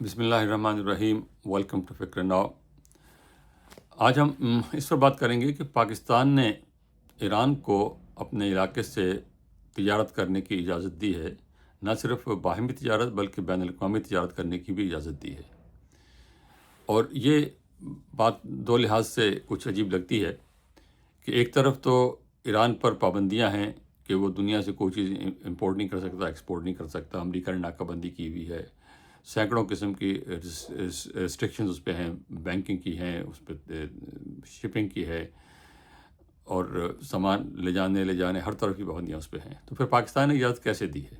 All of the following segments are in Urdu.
بسم اللہ الرحمن الرحیم، ویلکم ٹو فکر ناؤ۔ آج ہم اس پر بات کریں گے کہ پاکستان نے ایران کو اپنے علاقے سے تجارت کرنے کی اجازت دی ہے، نہ صرف باہمی تجارت بلکہ بین الاقوامی تجارت کرنے کی بھی اجازت دی ہے۔ اور یہ بات دو لحاظ سے کچھ عجیب لگتی ہے کہ ایک طرف تو ایران پر پابندیاں ہیں کہ وہ دنیا سے کوئی چیز امپورٹ نہیں کر سکتا، ایکسپورٹ نہیں کر سکتا، امریکہ نے ناکہ بندی کی ہوئی ہے، سینکڑوں قسم کی ریسٹرکشنز اس پہ ہیں، بینکنگ کی ہیں، اس پہ شپنگ کی ہے، اور سامان لے جانے ہر طرف کی پابندیاں اس پہ ہیں۔ تو پھر پاکستان نے اجازت کیسے دی ہے؟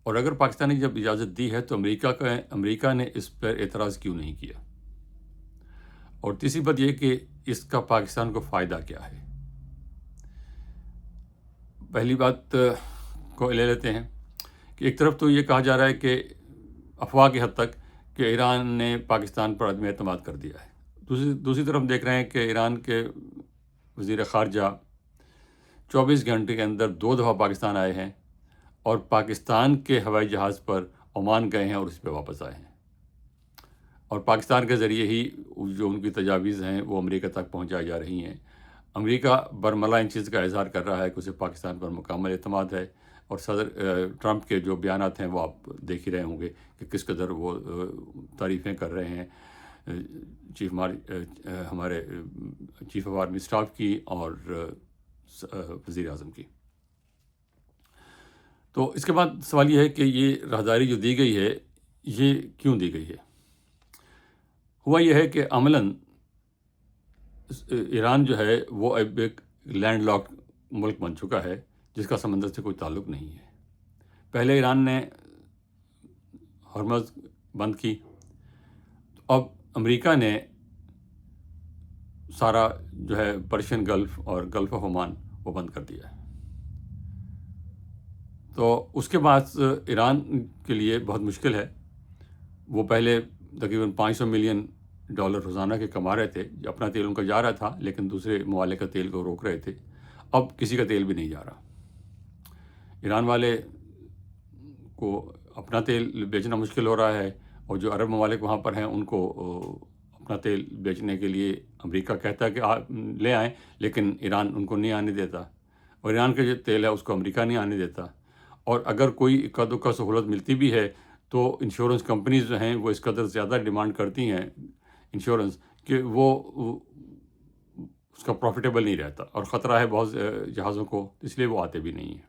اور اگر پاکستان نے جب اجازت دی ہے تو امریکہ نے اس پر اعتراض کیوں نہیں کیا؟ اور تیسری بات یہ کہ اس کا پاکستان کو فائدہ کیا ہے؟ پہلی بات کو لے لیتے ہیں کہ ایک طرف تو یہ کہا جا رہا ہے کہ افواہ کی حد تک کہ ایران نے پاکستان پر عدم اعتماد کر دیا ہے۔ دوسری طرف دیکھ رہے ہیں کہ ایران کے وزیر خارجہ 24 گھنٹے کے اندر 2 دفعہ پاکستان آئے ہیں اور پاکستان کے ہوائی جہاز پر عمان گئے ہیں اور اس پہ واپس آئے ہیں، اور پاکستان کے ذریعے ہی جو ان کی تجاویز ہیں وہ امریکہ تک پہنچائی جا رہی ہیں۔ امریکہ برملا ان چیز کا اظہار کر رہا ہے کہ اسے پاکستان پر مکمل اعتماد ہے، اور صدر ٹرمپ کے جو بیانات ہیں وہ آپ دیکھ ہی رہے ہوں گے کہ کس قدر وہ تعریفیں کر رہے ہیں ہمارے چیف آف آرمی اسٹاف کی اور وزیر اعظم کی۔ تو اس کے بعد سوال یہ ہے کہ یہ راہداری جو دی گئی ہے یہ کیوں دی گئی ہے؟ ہوا یہ ہے کہ عملاً ایران جو ہے وہ اب ایک لینڈ لاک ملک بن چکا ہے جس کا سمندر سے کوئی تعلق نہیں ہے۔ پہلے ایران نے ہرمز بند کی، اب امریکہ نے سارا جو ہے پرشین گلف اور گلف آف عمان وہ بند کر دیا ہے۔ تو اس کے بعد ایران کے لیے بہت مشکل ہے۔ وہ پہلے تقریباً $500 ملین روزانہ کے کما رہے تھے، اپنا تیل ان کا جا رہا تھا لیکن دوسرے ممالک کا تیل کو روک رہے تھے۔ اب کسی کا تیل بھی نہیں جا رہا۔ ایران والے کو اپنا تیل بیچنا مشکل ہو رہا ہے، اور جو عرب ممالک وہاں پر ہیں ان کو اپنا تیل بیچنے کے لیے امریکہ کہتا ہے کہ لے آئیں، لیکن ایران ان کو نہیں آنے دیتا، اور ایران کا جو تیل ہے اس کو امریکہ نہیں آنے دیتا۔ اور اگر کوئی اکا دکا سہولت ملتی بھی ہے تو انشورنس کمپنیز جو ہیں وہ اس قدر زیادہ ڈیمانڈ کرتی ہیں انشورنس کہ وہ اس کا پروفیٹیبل نہیں رہتا، اور خطرہ ہے بہت جہازوں کو، اس لیے وہ آتے بھی نہیں ہیں۔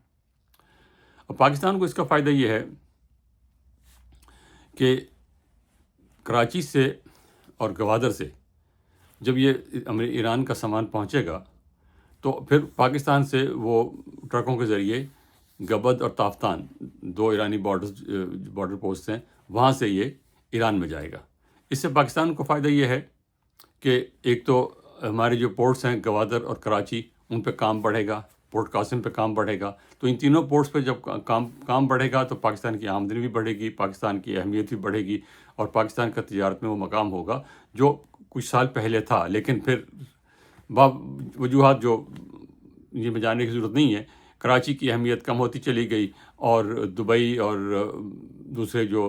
اب پاکستان کو اس کا فائدہ یہ ہے کہ کراچی سے اور گوادر سے جب یہ ایران کا سامان پہنچے گا تو پھر پاکستان سے وہ ٹرکوں کے ذریعے گبد اور تافتان 2 ایرانی بارڈر پوسٹ ہیں، وہاں سے یہ ایران میں جائے گا۔ اس سے پاکستان کو فائدہ یہ ہے کہ ایک تو ہمارے جو پورٹس ہیں گوادر اور کراچی ان پہ کام بڑھے گا، پورٹ قاسم پہ کام بڑھے گا، تو ان تینوں پورٹس پہ جب کام بڑھے گا تو پاکستان کی آمدنی بھی بڑھے گی، پاکستان کی اہمیت بھی بڑھے گی، اور پاکستان کا تجارت میں وہ مقام ہوگا جو کچھ سال پہلے تھا، لیکن پھر وجوہات جو یہ میں جاننے کی ضرورت نہیں ہے، کراچی کی اہمیت کم ہوتی چلی گئی، اور دبئی اور دوسرے جو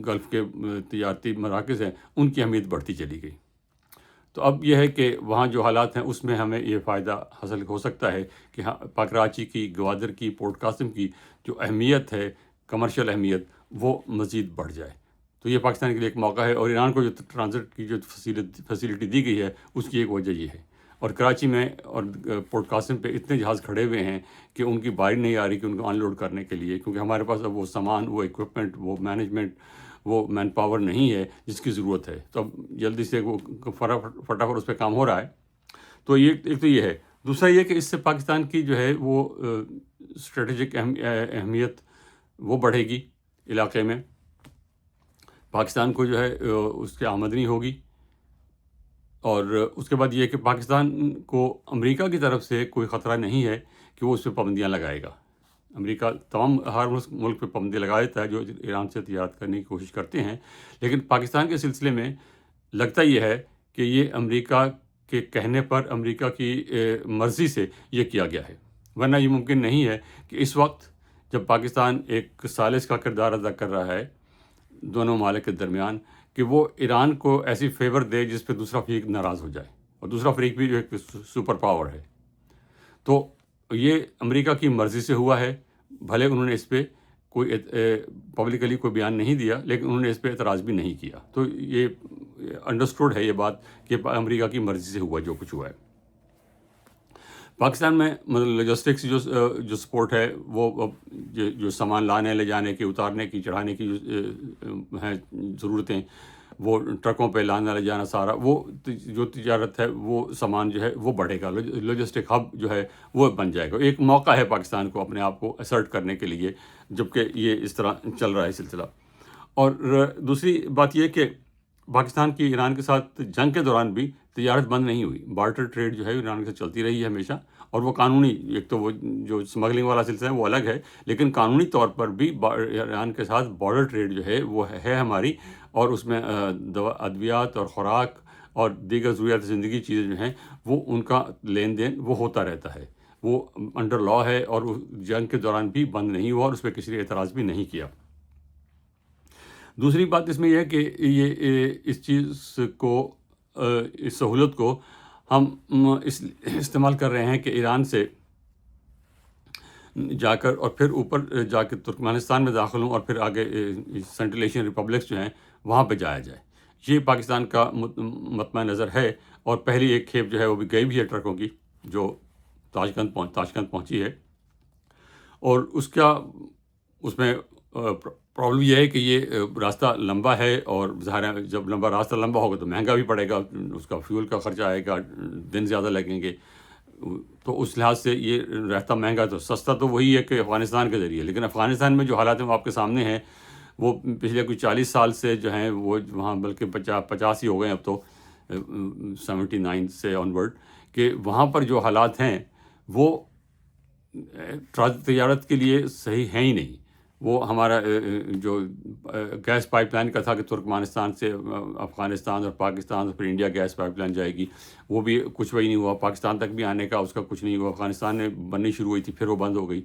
گلف کے تجارتی مراکز ہیں ان کی اہمیت بڑھتی چلی گئی۔ تو اب یہ ہے کہ وہاں جو حالات ہیں اس میں ہمیں یہ فائدہ حاصل ہو سکتا ہے کہ کراچی کی، گوادر کی، پورٹ قاسم کی جو اہمیت ہے، کمرشل اہمیت، وہ مزید بڑھ جائے۔ تو یہ پاکستان کے لیے ایک موقع ہے، اور ایران کو جو ٹرانزٹ کی جو فیسیلٹی دی گئی ہے اس کی ایک وجہ یہ ہے۔ اور کراچی میں اور پورٹ قاسم پہ اتنے جہاز کھڑے ہوئے ہیں کہ ان کی باری نہیں آ رہی کہ ان کو ان لوڈ کرنے کے لیے، کیونکہ ہمارے پاس اب وہ سامان، وہ اکوپمنٹ، وہ مینجمنٹ، وہ مین پاور نہیں ہے جس کی ضرورت ہے۔ تو اب جلدی سے وہ فٹافٹ اس پہ کام ہو رہا ہے۔ تو ایک تو یہ ہے۔ دوسرا یہ کہ اس سے پاکستان کی جو ہے وہ اسٹریٹجک اہمیت وہ بڑھے گی علاقے میں، پاکستان کو جو ہے اس کی آمدنی ہوگی، اور اس کے بعد یہ کہ پاکستان کو امریکہ کی طرف سے کوئی خطرہ نہیں ہے کہ وہ اس پہ پابندیاں لگائے گا۔ امریکہ تمام ہر ملک پہ پابندی لگا دیتا ہے جو ایران سے تجارت کرنے کی کوشش کرتے ہیں، لیکن پاکستان کے سلسلے میں لگتا یہ ہے کہ یہ امریکہ کے کہنے پر، امریکہ کی مرضی سے یہ کیا گیا ہے، ورنہ یہ ممکن نہیں ہے کہ اس وقت جب پاکستان ایک ثالث کا کردار ادا کر رہا ہے دونوں ممالک کے درمیان کہ وہ ایران کو ایسی فیور دے جس پہ دوسرا فریق ناراض ہو جائے، اور دوسرا فریق بھی جو ایک سپر پاور ہے. تو یہ امریکہ کی مرضی سے ہوا ہے، بھلے انہوں نے اس پہ کوئی پبلکلی کوئی بیان نہیں دیا، لیکن انہوں نے اس پہ اعتراض بھی نہیں کیا. تو یہ انڈرسٹوڈ ہے یہ بات کہ امریکہ کی مرضی سے ہوا جو کچھ ہوا ہے. پاکستان میں مطلب لاجسٹکس جو سپورٹ ہے، وہ جو سامان لانے لے جانے کی، اتارنے کی، چڑھانے کی جو ہیں ضرورتیں، وہ ٹرکوں پہ لانا لے جانا، سارا وہ جو تجارت ہے، وہ سامان جو ہے وہ بڑھے گا. لاجسٹک ہب جو ہے وہ بن جائے گا. ایک موقع ہے پاکستان کو اپنے آپ کو اسرٹ کرنے کے لیے، جبکہ یہ اس طرح چل رہا ہے سلسلہ. اور دوسری بات یہ کہ پاکستان کی ایران کے ساتھ جنگ کے دوران بھی تجارت بند نہیں ہوئی. بارٹر ٹریڈ جو ہے ایران کے ساتھ چلتی رہی ہے ہمیشہ، اور وہ قانونی، ایک تو وہ جو اسمگلنگ والا سلسلہ ہے وہ الگ ہے، لیکن قانونی طور پر بھی ایران کے ساتھ بارڈر ٹریڈ جو ہے وہ ہے ہماری، اور اس میں ادویات اور خوراک اور دیگر ضروریات زندگی چیزیں جو ہیں وہ ان کا لین دین وہ ہوتا رہتا ہے. وہ انڈر لا ہے، اور وہ جنگ کے دوران بھی بند نہیں ہوا، اور اس پہ کسی نے اعتراض بھی نہیں کیا. دوسری بات اس میں یہ ہے کہ یہ اس چیز کو، اس سہولت کو ہم استعمال کر رہے ہیں کہ ایران سے جا کر اور پھر اوپر جا کے ترکمانستان میں داخل ہوں، اور پھر آگے سینٹرل ایشین ریپبلکس جو ہیں وہاں پہ جایا جائے. یہ پاکستان کا مطمع نظر ہے، اور پہلی ایک کھیپ جو ہے وہ بھی گئی بھی ہے ٹرکوں کی، جو تاشکند پہنچی ہے. اور اس میں پرابلم یہ ہے کہ یہ راستہ لمبا ہے، اور ظاہر ہے جب راستہ لمبا ہوگا تو مہنگا بھی پڑے گا، اس کا فیول کا خرچہ آئے گا، دن زیادہ لگیں گے. تو اس لحاظ سے یہ رہتا مہنگا. تو سستا تو وہی ہے کہ افغانستان کے ذریعے، لیکن افغانستان میں جو حالات ہیں وہ آپ کے سامنے ہیں. وہ پچھلے کوئی 40 سال سے جو ہیں وہ وہاں بلکہ 50 ہی ہو گئے اب تو، 79 سے آنورڈ، کہ وہاں پر جو حالات ہیں وہ تجارت کے لیے صحیح ہیں ہی نہیں. وہ ہمارا جو گیس پائپ لائن کا تھا کہ ترکمانستان سے افغانستان اور پاکستان اور پھر انڈیا گیس پائپ لائن جائے گی، وہ بھی کچھ وہی نہیں ہوا. پاکستان تک بھی آنے کا اس کا کچھ نہیں ہوا. افغانستان میں بننی شروع ہوئی تھی، پھر وہ بند ہو گئی.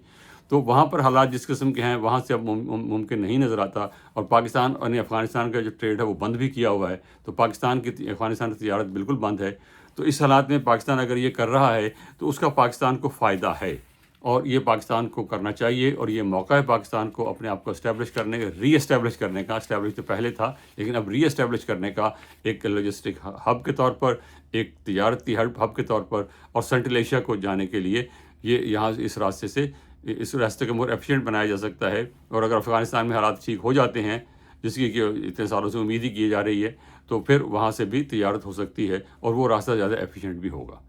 تو وہاں پر حالات جس قسم کے ہیں وہاں سے اب ممکن نہیں نظر آتا. اور پاکستان اور افغانستان کا جو ٹریڈ ہے وہ بند بھی کیا ہوا ہے. تو پاکستان کی افغانستان کی تجارت بالکل بند ہے. تو اس حالات میں پاکستان اگر یہ کر رہا ہے تو اس کا پاکستان کو فائدہ ہے، اور یہ پاکستان کو کرنا چاہیے. اور یہ موقع ہے پاکستان کو اپنے آپ کو اسٹیبلش کرنے کا، ری اسٹیبلش کرنے کا. اسٹیبلش تو پہلے تھا، لیکن اب ری اسٹیبلش کرنے کا، ایک لاجسٹک ہب کے طور پر، ایک تجارتی ہب کے طور پر، اور سینٹرل ایشیا کو جانے کے لیے یہ یہاں اس راستے کو مور ایفیشینٹ بنایا جا سکتا ہے. اور اگر افغانستان میں حالات ٹھیک ہو جاتے ہیں، جس کی کہ اتنے سالوں سے امید ہی کی جا رہی ہے، تو پھر وہاں سے بھی تجارت ہو سکتی ہے، اور وہ راستہ زیادہ ایفیشینٹ بھی ہوگا.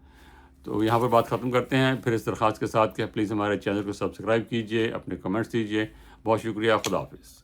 تو یہاں پر بات ختم کرتے ہیں، پھر اس درخواست کے ساتھ کہ پلیز ہمارے چینل کو سبسکرائب کیجئے، اپنے کمنٹس دیجئے. بہت شکریہ. خدا حافظ.